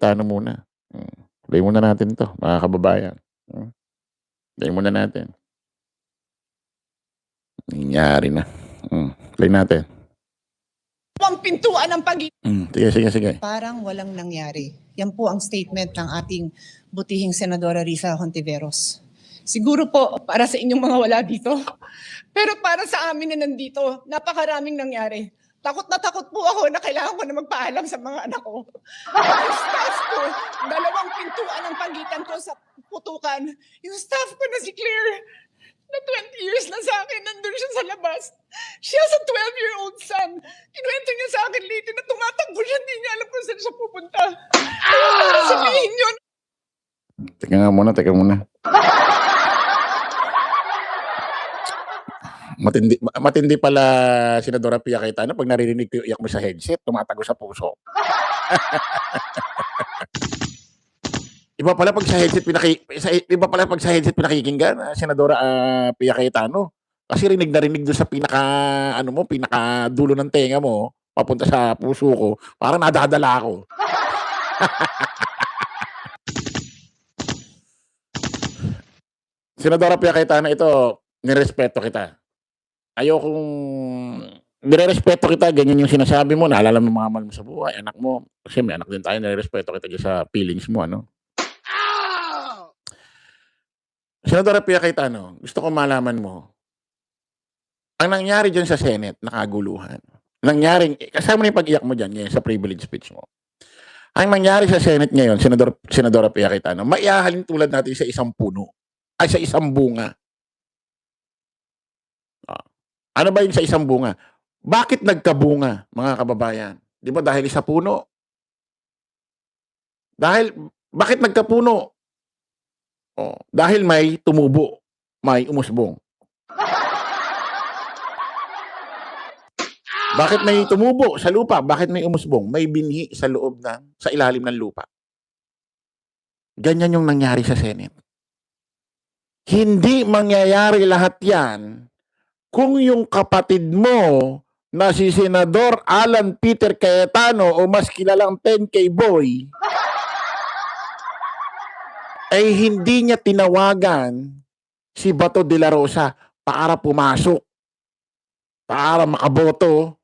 Cayetano muna. Play muna natin 'to, mga kababayan. Play muna natin. Nangyari na. Play natin. Ang pintuan ng Sige. Parang walang nangyari. Yan po ang statement ng ating butihing Senadora Risa Hontiveros. Siguro po para sa inyong mga wala dito. Pero para sa amin na nandito, napakaraming nangyari. Takot na takot po ako na kailangan ko na magpaalam sa mga anak ko. Yung staff ko, 2 pintuan ang pagitan ko sa putukan. Yung staff ko na si Claire, na 20 years na sa akin, nandun siya sa labas. She has a 12-year-old son. Kinuwento niya sa akin late na tumatakbo siya, hindi niya alam kung saan siya pupunta. Kaya para sabihin yun. Teka muna. Matindi pala Senadora Pia Cayetano pag naririnig ko yung iyak mo sa headset, tumatago sa puso. Iba pala pag sa headset pinakikinggan, Senadora Pia Cayetano. Kasi rinig na rinig doon sa pinaka dulo ng tenga mo, papunta sa puso ko, parang nadadala ako. Senadora Pia Cayetano, ito, nirespeto kita. Nirerespeto kita, ganyan yung sinasabi mo, naalala mo mga mahal mo sa buhay, anak mo. Kasi may anak din tayo, nirerespeto kita dyan sa feelings mo, ano? Senadora Pia Cayetano, gusto ko malaman mo, ang nangyari dyan sa Senate, nakaguluhan. Kasama na yung pag-iyak mo dyan ngayon sa privilege speech mo. Ang nangyari sa Senate ngayon, Senadora Pia Cayetano, maiahalin tulad natin sa isang puno, ay sa isang bunga. Ano ba yung sa isang bunga? Bakit nagkabunga, mga kababayan? Di ba dahil sa puno? Bakit nagkapuno? Dahil may tumubo, may umusbong. Bakit may tumubo sa lupa? Bakit may umusbong? May binhi sa ilalim ng lupa. Ganyan yung nangyari sa Senate. Hindi mangyayari lahat yan kung yung kapatid mo na si Senador Alan Peter Cayetano o mas kilalang 10K Boy ay hindi niya tinawagan si Bato de la Rosa para pumasok, para makaboto,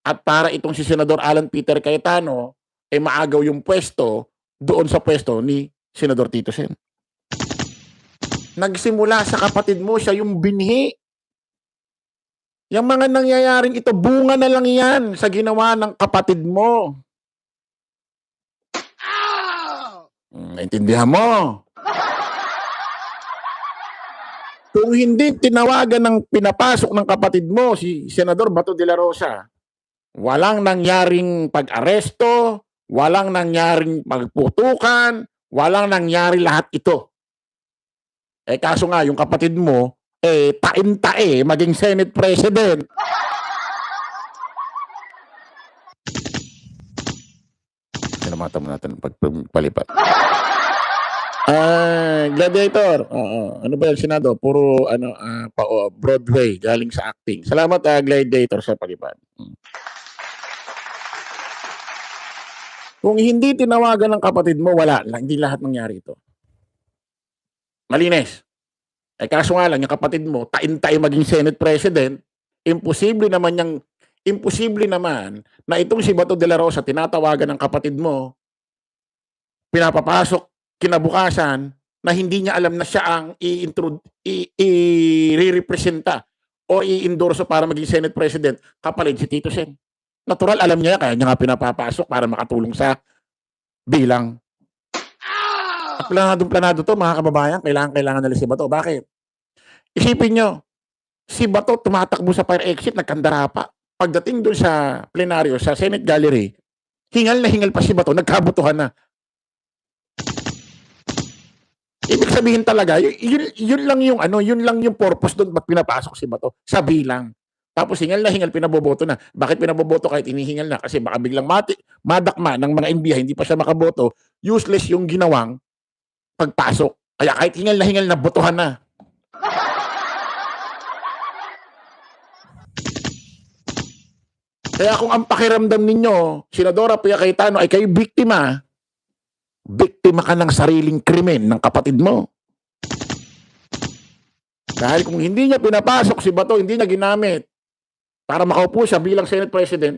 at para itong si Senador Alan Peter Cayetano ay maagaw yung pwesto doon sa pwesto ni Senador Tito Sen. Nagsimula sa kapatid mo, siya yung binhi. Yung mga nangyayaring ito, bunga na lang yan sa ginawa ng kapatid mo. Naintindihan mo? Kung hindi tinawagan ng pinapasok ng kapatid mo, si Senador Bato de la Rosa, walang nangyaring pag-aresto, walang nangyaring pagputukan, walang nangyari lahat ito. Kaso nga, yung kapatid mo, tain-tae maging Senate President. Sinamata mo natin pagpalipat. Gladiator. Ano ba yung Senado? Puro Broadway, galing sa acting. Salamat, Gladiator, sa palipat. Kung hindi tinawagan ng kapatid mo, wala. Hindi lahat nangyari ito. Malinis. Kaso nga lang, yung kapatid mo, tain-tae maging Senate President, imposible naman na itong si Bato de la Rosa, tinatawagan ng kapatid mo, pinapapasok kinabukasan, na hindi niya alam na siya ang i-representa o i-endorso para maging Senate President, kapalit si Tito Sen. Natural, alam niya, kaya niya nga pinapapasok para makatulong sa bilang. Planado to, mga kababayan, kailangan nila si Bato. Bakit? Isipin nyo, si Bato tumatakbo sa fire exit, nagkandara pa. Pagdating doon sa plenaryo, sa Senate Gallery, hingal na hingal pa si Bato, nagkabutuhan na. Ibig sabihin talaga, yun lang yung purpose doon ba't pinapasok si Bato sa bilang. Tapos hingal na hingal, pinaboboto na. Bakit pinaboboto kahit inihingal na? Kasi baka biglang madakma ng mga MBI, hindi pa siya makaboto, useless yung ginawang pagpasok. Kaya kahit hingal na botohan na. Kaya kung ang pakiramdam ninyo, Senadora Pia Cayetano, ay kayo biktima ka ng sariling krimen ng kapatid mo. Dahil kung hindi niya pinapasok si Bato, hindi niya ginamit para makaupo siya bilang Senate President,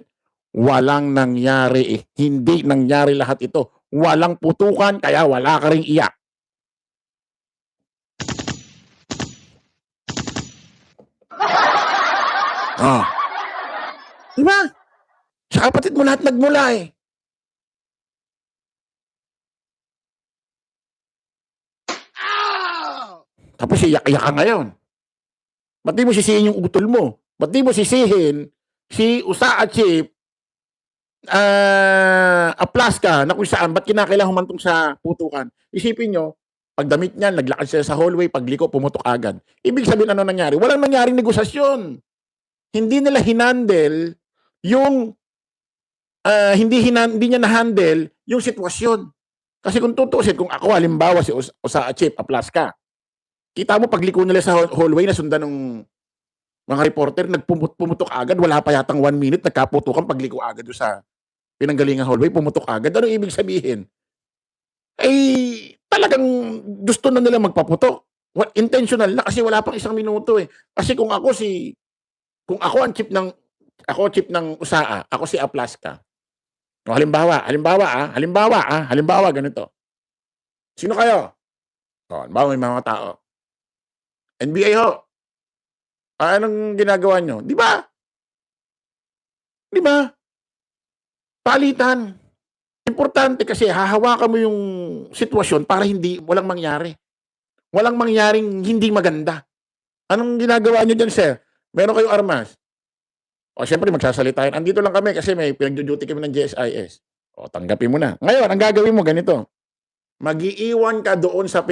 walang nangyari. Hindi nangyari lahat ito. Walang putukan, kaya wala ka ring iyak. Oh. Diba? Sa kapatid mo lahat nagmula eh. Tapos iyak-iyak ka ngayon. Ba't di mo sisihin yung utol mo? Ba't di mo sisihin si Usa at Chief Aplaska na kung saan, ba't kinakailangan humantong sa putukan? Isipin nyo, pagdamit niyan, naglakad sila sa hallway, pagliko, pumutok agad. Ibig sabihin ano nangyari? Walang nangyaring negosasyon. Hindi nila hinandle yung hindi niya na-handle yung sitwasyon. Kasi kung tutusin, kung ako halimbawa si Usa at Chief Aplaska, kita mo pagliko nila sa hallway na sundan ng mga reporter, pumutok agad, wala pa yatang 1 minute, nagkaputukan, pagliko agad doon sa pinanggalingan hallway, pumutok agad. Ano ibig sabihin? Talagang gusto na nila magpaputok. Intentional na kasi wala pang 1 minuto eh. Kasi kung ako ang chief ng USAA, ako si Aplaska. O halimbawa ganito. Sino kayo? O, halimbawa may mga tao. NBI ho. Anong ginagawa nyo? Di ba? Palitan. Importante kasi hahawakan mo yung sitwasyon para walang mangyari. Walang mangyaring hindi maganda. Anong ginagawa nyo dyan, sir? Meron kayong armas. O, syempre magsasalitahin. Andito lang kami kasi may pinag-duty kami ng GSIS. O, tanggapin mo na. Ngayon, ang gagawin mo ganito. Mag-iiwan ka doon sa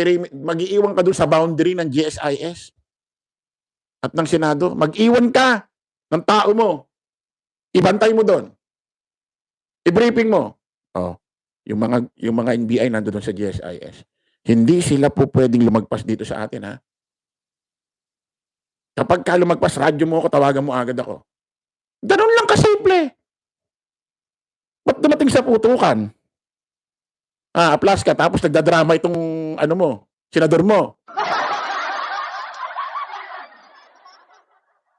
boundary ng GSIS at ng Senado. Mag-iwan ka ng tao mo. Ibantay mo doon. I-briefing mo. Oh, yung mga NBI nandoon sa GSIS. Hindi sila po pwedeng lumagpas dito sa atin, ha? Kapag ka lumagpas, radyo mo ako, tawagan mo agad ako. Ganun lang kasimple. Ba't dumating sa putukan? Aplaska, tapos nagdadrama itong senador mo.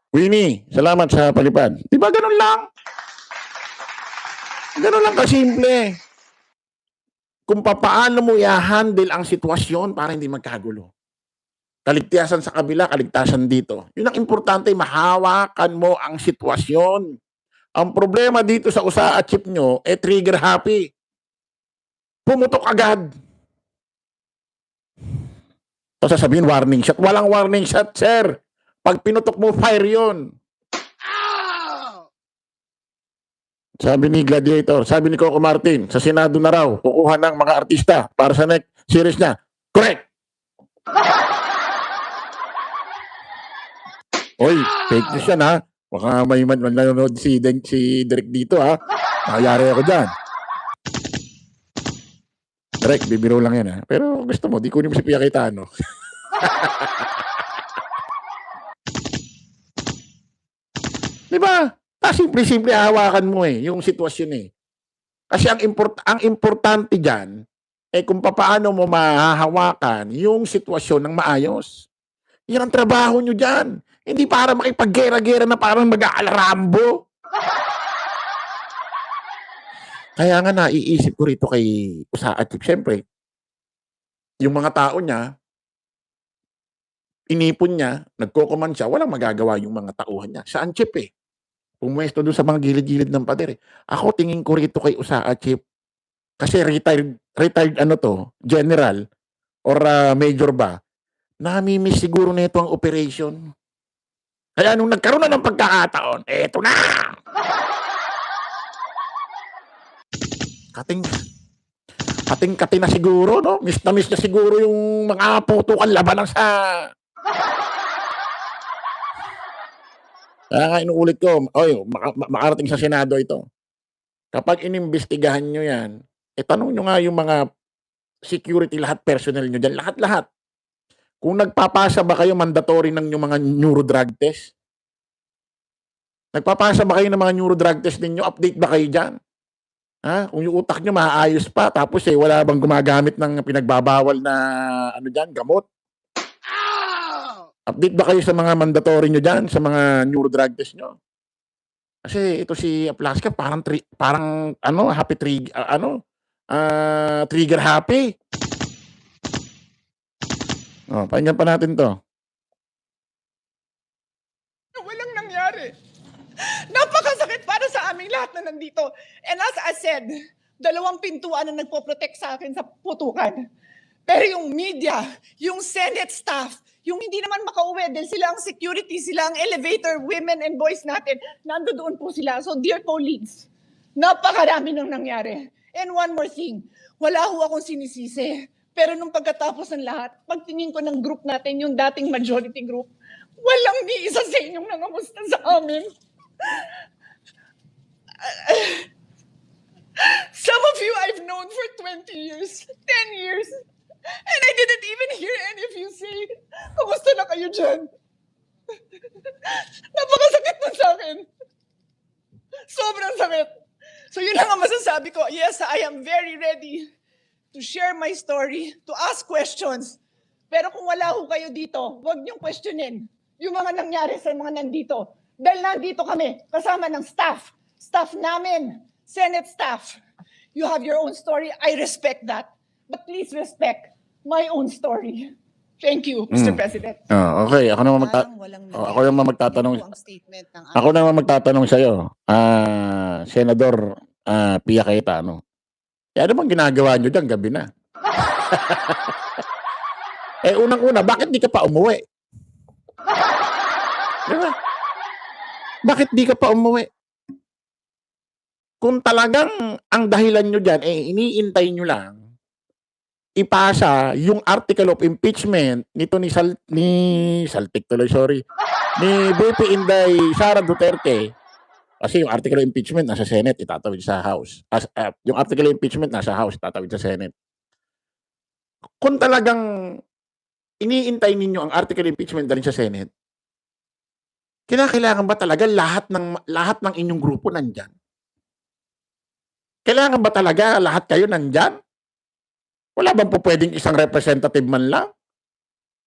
Winnie, salamat sa palipad. Diba ganun lang? Ganun lang kasimple. Kung paano mo i-handle ang sitwasyon para hindi magkagulo. Kaligtasan sa kabila, kaligtasan dito. Yun ang importante, mahawakan mo ang sitwasyon. Ang problema dito sa Usa at Chief nyo, trigger happy. Pumutok agad. Tapos sasabihin, warning shot. Walang warning shot, sir. Pag pinutok mo, fire yun. Sabi ni Gladiator, sabi ni Coco Martin, sa Senado na raw, kukuha ng mga artista para sa next series niya. Correct! Oy, fake news yan, ha? Baka may nanonood si Derek dito, ha? Nakayari ako dyan. Derek, bibiro lang yan, ha? Pero gusto mo, di kunin mo si Pia Cayetano. Diba? Simple-simple hawakan mo yung sitwasyon eh. Kasi ang importante dyan, kung paano mo mahahawakan yung sitwasyon ng maayos. Yan ang trabaho nyo dyan. Hindi para makipaggera-gera na parang mag-aalarambo. Kaya nga naiisip ko rito kay Usa at Chief, siyempre, yung mga tao niya, inipon niya, nagko-command siya, walang magagawa yung mga tauhan niya. Saan, Chief eh? Pumwesto doon sa mga gilid-gilid ng pader eh. Ako tingin ko rito kay Usa at Chief, kasi retired general or major ba, namimiss siguro nito ang operation. Kaya nung nagkaroon na ng pagkakataon, eto na! Kating-kati na siguro, no? Miss na miss na siguro yung mga putukan laban sa... Kaya nga inuulit ko, makarating sa Senado ito. Kapag inimbestigahan nyo yan, tanong nyo nga yung mga security, lahat personnel nyo dyan, lahat-lahat. Kung nagpapasa ba kayo mandatory ng yung mga neurodrug test? Nagpapasa ba kayo ng mga neuro-drug test ninyo? Update ba kayo dyan? Ha? Kung yung utak nyo maayos pa, tapos wala bang gumagamit ng pinagbabawal na gamot? Update ba kayo sa mga mandatory nyo dyan, sa mga neuro-drug test nyo? Kasi ito si Aplaska parang happy trigger happy. Pakinggan pa natin to. Walang nangyari. Napakasakit para sa aming lahat na nandito. And as I said, 2 pintuan na nagpo-protect sa akin sa putukan. Pero yung media, yung Senate staff, yung hindi naman makauwi dahil sila ang security, sila ang elevator, women and boys natin, nandoon po sila. So dear colleagues, napakarami nang nangyari. And one more thing, wala ho akong sinisisi. Pero nung pagkatapos ng lahat, pagtingin ko ng group natin, yung dating majority group, walang ni isa sa inyong nangamusta sa amin. Some of you I've known for 20 years, 10 years, and I didn't even hear any of you say, kamusta na kayo dyan? Napakasakit nun sa akin. Sobrang sakit. So yun lang ang masasabi ko. Yes, I am very ready to share my story, to ask questions. Pero kung wala ho kayo dito, huwag niyong questionin yung mga nangyari sa mga nandito. Dahil nandito kami, kasama ng staff namin, Senate staff. You have your own story. I respect that. But please respect my own story. Thank you, Mr. President. Okay, ako naman ako naman magtatanong. Ako naman magtatanong sa iyo. Senador Pia Cayetano. Ano bang ginagawa niyo diyan gabi na? Unang-una, bakit di ka pa umuwi? Diba? Bakit di ka pa umuwi? Kung talagang ang dahilan nyo dyan, iniintay nyo lang, ipasa yung article of impeachment nito ni VP Inday Sara Duterte. Kasi yung article of impeachment nasa Senate, itatawid sa House. Yung article of impeachment nasa House, itatawid sa Senate. Kung talagang iniintay ninyo ang article of impeachment dalhin sa Senate, kinakailangan ba talaga lahat ng inyong grupo nandyan? Kailangan ba talaga lahat kayo nandyan? Wala bang po pwedeng isang representative man lang?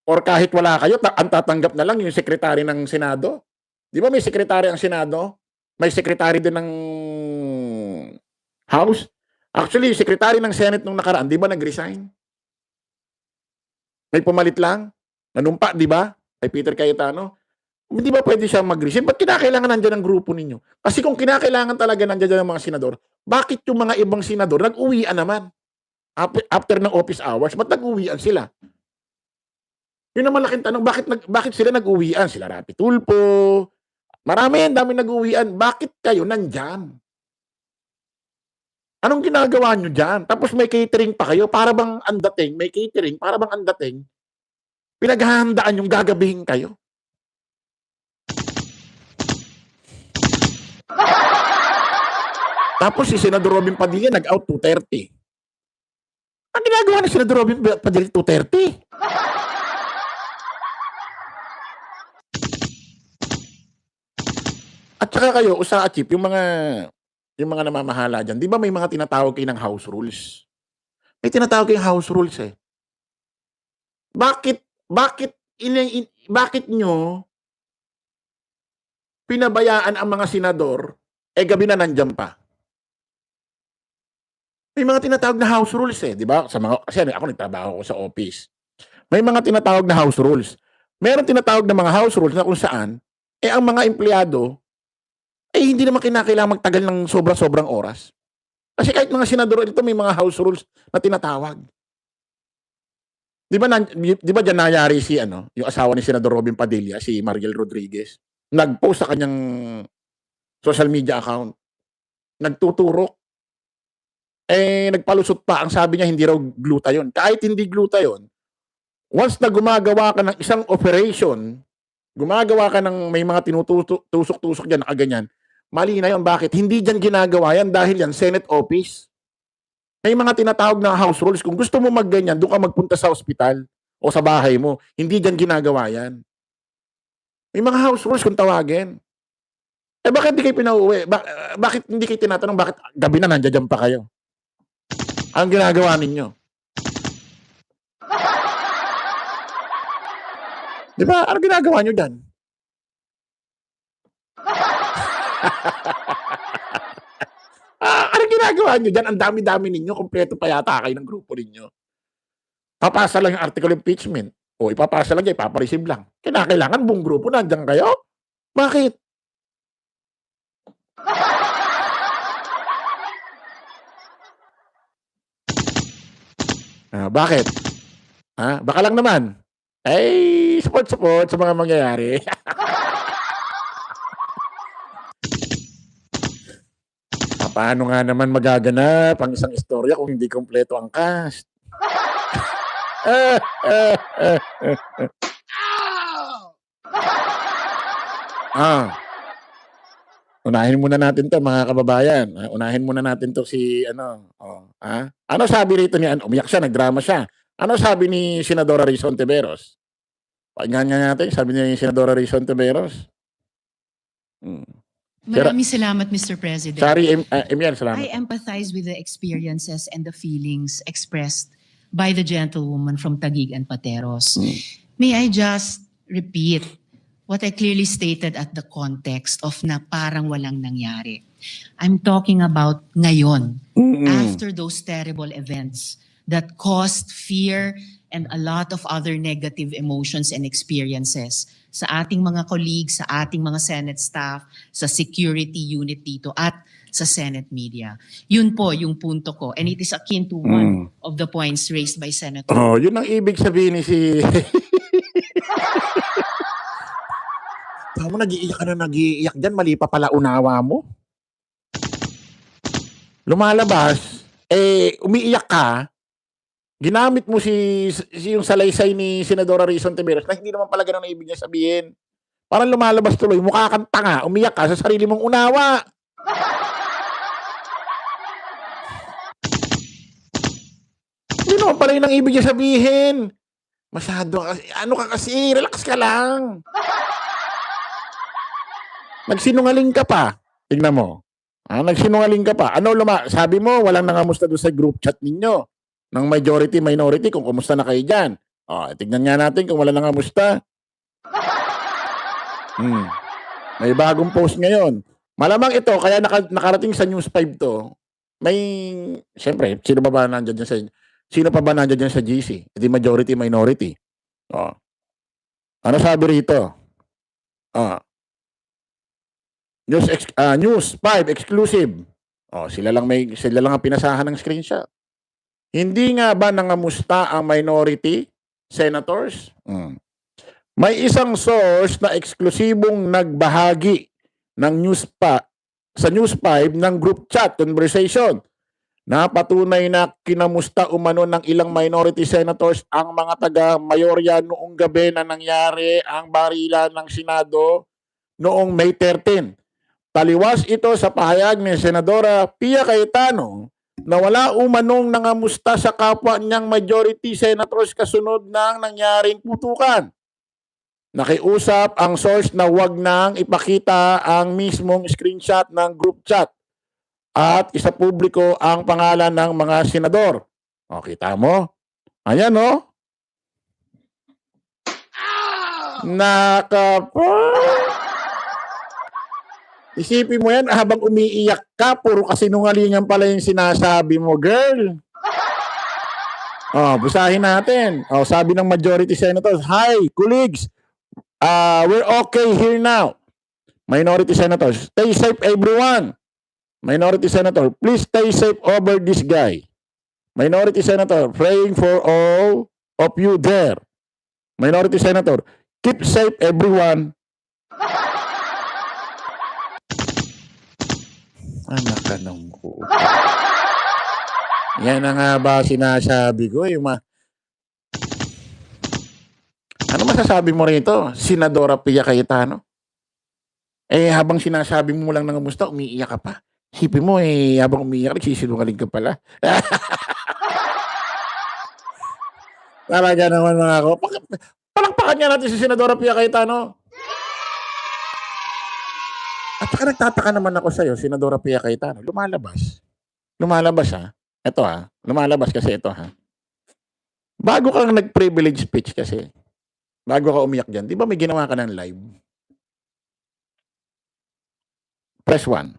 Or kahit wala kayo, ang tatanggap na lang yung sekretary ng Senado? Di ba may sekretary ang Senado? May sekretary din ng House? Actually, yung sekretary ng Senate nung nakaraan, di ba nag-resign? May pumalit lang? Nanumpa, di ba? Kay Peter Cayetano? Hindi ba pwede siya mag-resign? Ba't kinakailangan nandiyan ang grupo ninyo? Kasi kung kinakailangan talaga nandiyan ang mga senador, bakit yung mga ibang senador nag-uwian naman? After ng office hours, ba't nag-uwian sila? Yun ang malaking tanong, bakit sila nag-uwian? Sila Rapi Tulfo, marami, dami nag-uwian. Bakit kayo nandyan? Anong ginagawa nyo dyan? Tapos may catering pa kayo, para bang ang dating, may catering, para bang ang dating, pinaghahandaan yung gagabihin kayo. Tapos si Senador Robin Padilla nag-out 2:30. Ang ginagawa ni Senador Robin Padilla 2:30? At saka kayo, Usa-Chip, yung mga namamahala dyan, di ba may mga tinatawag kayo ng house rules? May tinatawag kayong house rules eh. Bakit nyo pinabayaan ang mga senador, gabi na nandyan pa? May mga tinatawag na house rules eh, di ba? Kasi ako nagtrabaho ko sa office. May mga tinatawag na house rules. Meron tinatawag na mga house rules na kung saan, ang mga empleyado, hindi naman kinakailangan magtagal ng sobrang oras. Kasi kahit mga senador ito, may mga house rules na tinatawag. Di ba dyan nangyari yung asawa ni Senador Robin Padilla, si Mariel Rodriguez, nag-post sa kanyang social media account, nagtuturok, nagpalusot pa, ang sabi niya hindi raw glutathione. Kahit hindi glutathione, once na gumagawa ka ng isang operation, gumagawa ka ng may mga tinutusok-tusok dyan, nakaganyan, mali na yun. Bakit? Hindi dyan ginagawa yan dahil yan Senate office. May mga tinatawag na house rules. Kung gusto mo magganyan, doon ka magpunta sa ospital o sa bahay mo. Hindi dyan ginagawa yan. May mga house rules kung tawagin. Bakit hindi kayo pinauwi? Bakit hindi kayo tinatanong bakit gabi na nandiyan pa kayo? Ang ginagawa ninyo? Di ba? Ano ginagawa nyo dyan? Ano ginagawa nyo dyan? Ang dami-dami ninyo. Kompleto pa yata kayo ng grupo ninyo. Papasa lang yung article impeachment. O ipapasa lang dyan, ipapareceive lang. Kailangan buong grupo nandiyan kayo? Bakit? Bakit? Baka lang naman. Support sa mga mangyayari. Paano nga naman magaganap ang isang istorya kung hindi kompleto ang cast? Unahin muna natin 'to, mga kababayan. Unahin muna natin 'to si ano, Ano sabi rito ni umiyak siya, nagdrama siya. Ano sabi ni Senadora Risa Hontiveros? Pakinggan nga natin, sabi ni Senadora Risa Hontiveros. Maraming salamat, Mr. President. Sorry, Emil, salamat. I empathize with the experiences and the feelings expressed by the gentlewoman from Taguig and Pateros. May I just repeat what I clearly stated at the context of na parang walang nangyari. I'm talking about ngayon, after those terrible events that caused fear and a lot of other negative emotions and experiences sa ating mga colleagues, sa ating mga Senate staff, sa security unit dito at sa Senate media. Yun po yung punto ko. And it is akin to one of the points raised by Senator. Yun ang ibig sabihin ni si... Tama, nag-iiyak ka na nag-iiyak dyan, mali pa pala unawa mo. Lumalabas, umiiyak ka, ginamit mo yung salaysay ni Senadora Risa Hontiveros na hindi naman pala ganun ang ibig niya sabihin. Parang lumalabas tuloy, mukha kang tanga, umiyak ka sa sarili mong unawa. Hindi naman pala yun ang ibig niya sabihin. Masyado, ano ka kasi, relax ka lang. Nagsinungaling ka pa. Tingnan mo. Nagsinungaling ka pa. Sabi mo, walang nangamusta doon sa group chat ninyo ng majority, minority, kung kumusta na kayo dyan. Tignan nga natin kung wala nangamusta. May bagong post ngayon. Malamang ito, kaya nakarating sa News 5 to, siyempre, sino pa ba nandiyan dyan sa GC? Hindi majority, minority. Ano sabi rito? News 5 exclusive. Sila lang ang pinasahan ng screenshot. Hindi nga ba nangamusta ang minority senators? May isang source na eksklusibong nagbahagi ng sa News 5 ng group chat conversation na patunay na kinamusta umano ng ilang minority senators ang mga taga-mayorya noong gabi na nangyari ang barilan ng Senado noong May 13. Taliwas ito sa pahayag ni Senadora Pia Cayetano na wala umanong nangamusta sa kapwa niyang majority senators kasunod ng nangyaring putukan. Nakiusap ang source na wag nang ipakita ang mismong screenshot ng group chat at isapubliko ang pangalan ng mga senador. Kita mo? Ayan, Isipin mo yan, habang umiiyak ka, puro kasinungalingan pala yung sinasabi mo, girl. Basahin natin. Sabi ng majority senators, "Hi, colleagues. We're okay here now. Minority senators, stay safe everyone. Minority senator, please stay safe over this guy. Minority senator, praying for all of you there. Minority senator, keep safe everyone." Anak ka ng ko. Yan na nga ba sinasabi ko? Ano masasabi mo rito, Senadora Pia Cayetano? Habang sinasabi mo lang ng kamusta, umiiyak ka pa. Isipin mo, habang umiiyak, nagsisinungaling ka pala. Talaga naman mga ko. Palakpakan nga natin si Senadora Pia Cayetano. At saka nagtataka naman ako sa'yo, Senadora Pia Cayetano, lumalabas. Lumalabas ha. Ito ha, lumalabas kasi ito ha. Bago kang nag-privilege speech kasi, bago ka umiyak dyan, di ba may ginawa ka ng live? Press 1.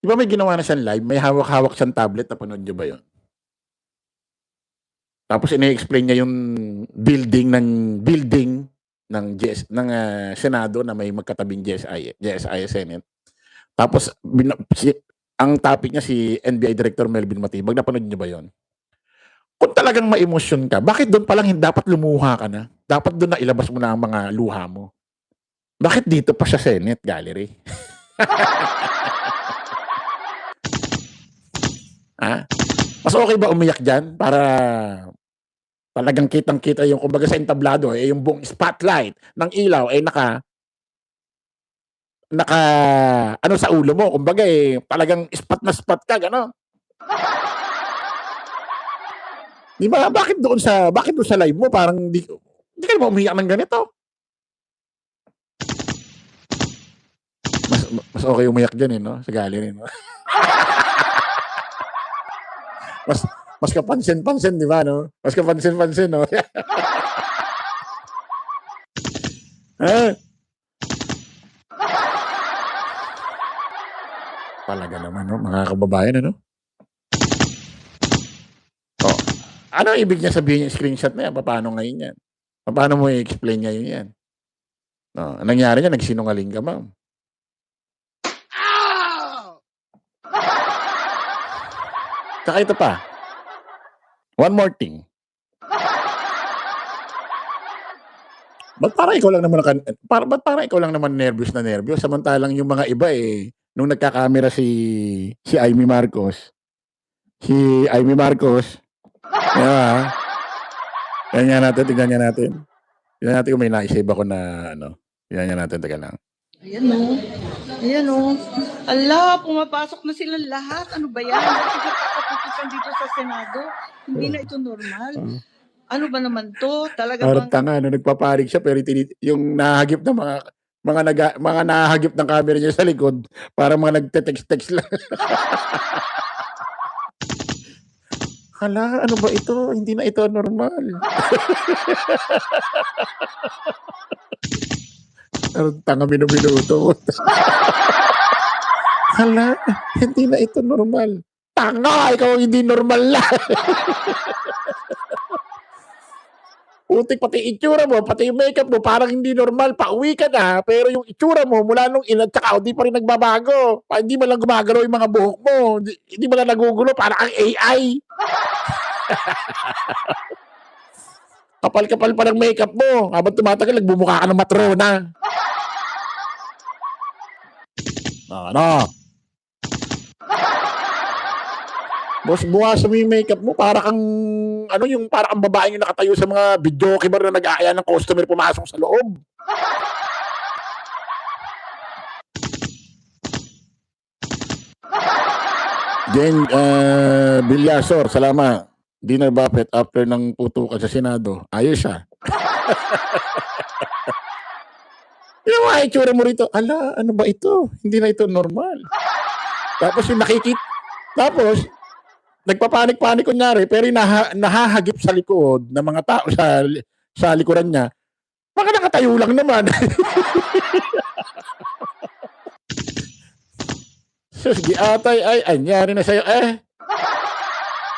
Di ba may ginawa na siyang live? May hawak-hawak siyang tablet, napanood niyo ba yun? Tapos ini-explain niya yung building ng Senado na may magkatabing GSI Senate. Tapos ang topic niya si NBI Director Melvin Matibag. Napanood niyo ba 'yon? Kung talagang ma-emosyon ka, bakit doon pa lang dapat lumuha ka na? Dapat doon na ilabas mo na ang mga luha mo. Bakit dito pa sa Senate gallery? Ha? Mas okay ba umiyak diyan para talagang kitang-kita yung kumbaga sa entablado yung buong spotlight ng ilaw ay naka ano sa ulo mo, kumbaga talagang spot na spot ka, gano'n. Di ba? Bakit doon sa live mo parang hindi ka naman umiyak ng ganito? Mas okay umiyak dyan no? Sa gallery, no? mas kapansin-pansin, di ba, no? Mas kapansin-pansin, no? Talaga naman, no? Mga kababayan, ano? Oh, ano ibig niya sabihin yung screenshot na yan? Paano ngayon yan? Paano mo i-explain ngayon yan? No, ang nangyari niya, nagsinungaling ka, ma'am. Saka ito pa. One more thing. Ba't parang ikaw lang naman nervous na nervous? Samantalang yung mga iba nung nagkakamera si Amy Marcos. Yeah. Tingnan natin. Tingnan natin kung may naisave ako na ano. Tingnan natin, teka lang. Ayan o. Ala, pumapasok na silang lahat. Ano ba yan? Bakit nagkakaputusan dito sa Senado? Hindi na ito normal. Ano ba naman to? Talaga Parang bang... tanga, nagpaparig siya pero yung nahagip na mga nahagip ng camera niya sa likod, parang mga nagte-text lang. Hala, ano ba ito? Hindi na ito normal. Tanga minuto. Hala, hindi na ito normal. Tanga, ikaw hindi normal na. Putik, pati itsura mo, pati yung makeup mo, parang hindi normal. Pauwi ka na, pero yung itsura mo, mula nung ilan, tsaka hindi pa rin nagbabago. Hindi mo lang gumagalaw yung mga buhok mo. Hindi mo lang nagugulo, parang ang AI. Kapal-kapal pa ng makeup mo. Habang tumatagal, nagbumukha ka ng matrona. Ano? Boss, buwasan mo yung makeup mo para kang para kang babaeng yung nakatayo sa mga video kibar na nag-aaya ng customer pumasok sa loob. Jane Villasor, salamat. Dinner Buffett after ng putukan sa Senado. Ayos siya. Yung mga itsura mo rito, ala, ano ba ito? Hindi na ito normal. Tapos yung tapos, nagpapanik-panik kunyari, pero nahahagip sa likod ng mga tao sa likuran niya, baka nakatayo lang naman. Sus, giatay, ay, anyari na sa'yo,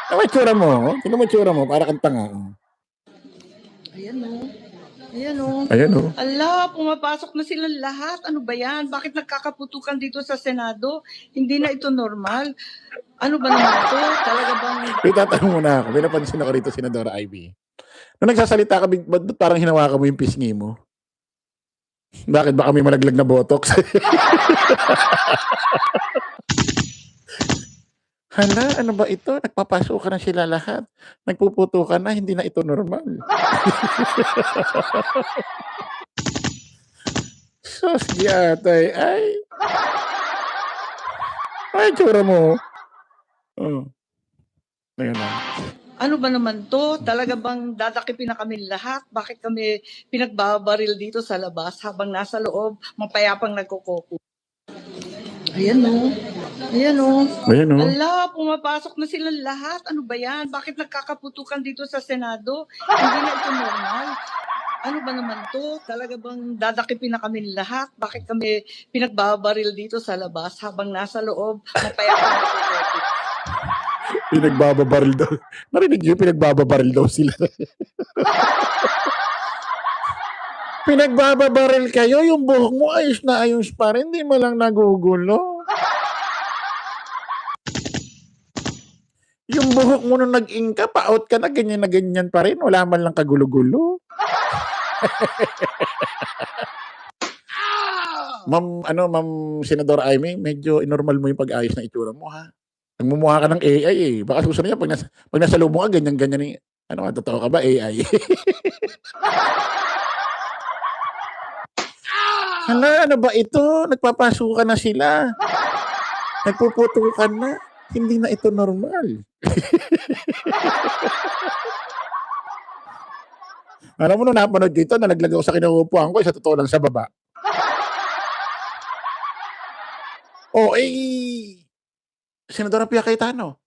ano itsura mo? Sino mo itsura mo? Para kang tanga. Ayan o. Ala, pumapasok na silang lahat. Ano ba yan? Bakit nagkakaputukan dito sa Senado? Hindi na ito normal. Ano ba naman ito? Talaga bang... Itatanong mo na ako. May napansin ako rito, Senadora Ivy. Nung nagsasalita ka, ba't parang hinawakan mo yung pisngi mo? Bakit? Baka may malaglag na botox? Hala, ano ba ito? Nagpapasukan na sila lahat. Nagpuputukan na, hindi na ito normal. Sus, giyatay. Ay, tsura mo. Oh. Ayun na. Ano ba naman to? Talaga bang dadakipin na kami lahat? Bakit kami pinagbabaril dito sa labas habang nasa loob, mapayapang nagkukoko? Ayan o. Ayan o. Ayan, oh. Ala, pumapasok na silang lahat. Ano ba yan? Bakit nagkakaputukan dito sa Senado? Hindi na ito normal. Ano ba naman to? Talaga bang dadakipin na kami lahat? Bakit kami pinagbabaril dito sa labas habang nasa loob? Mapayapa na po. Pinagbababaril daw. Narinig niyo, pinagbababaril daw sila. Pinagbababaril kayo, yung buhok mo ayos na ayos pa rin, hindi mo lang nagugulo. Yung buhok mo nung nag-ingka, pa-out ka na ganyan pa rin, wala man lang kagulo-gulo. Ma'am Senador Amy, medyo inormal mo yung pag-ayos ng itsura mo, ha? Nagmumukha ka ng AI eh. Baka susunod niya, pag nasa loob mo ka, ganyan eh. Ano ka, totoo ka ba, AI? Hala, ano ba ito? Nagpapasukan na sila. Nagpuputukan na. Hindi na ito normal. Alam mo, nung napanood dito, nalaglag ako sa kinuupuan ko, sa totoo lang sa baba. Senadora Pia Cayetano,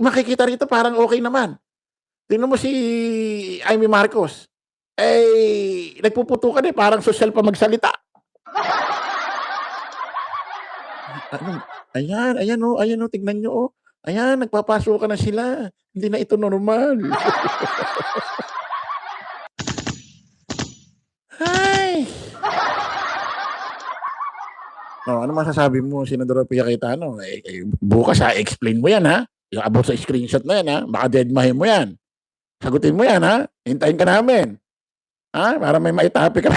makikita rito parang okay naman. Tingnan mo si Amy Marcos. Nagpuputukan eh, parang social pa magsalita. Ayan oh, tignan nyo oh. Ayan, nagpapasukan na sila. Hindi na ito normal. Ay! Ano masasabi mo, Senadora Pia Cayetano? Bukas explain mo yan, ha? Yung about sa screenshot na yan, ha? Baka deadmahin mo yan. Sagutin mo yan, ha? Hintayin ka namin. Ha? Para may maitapi ka.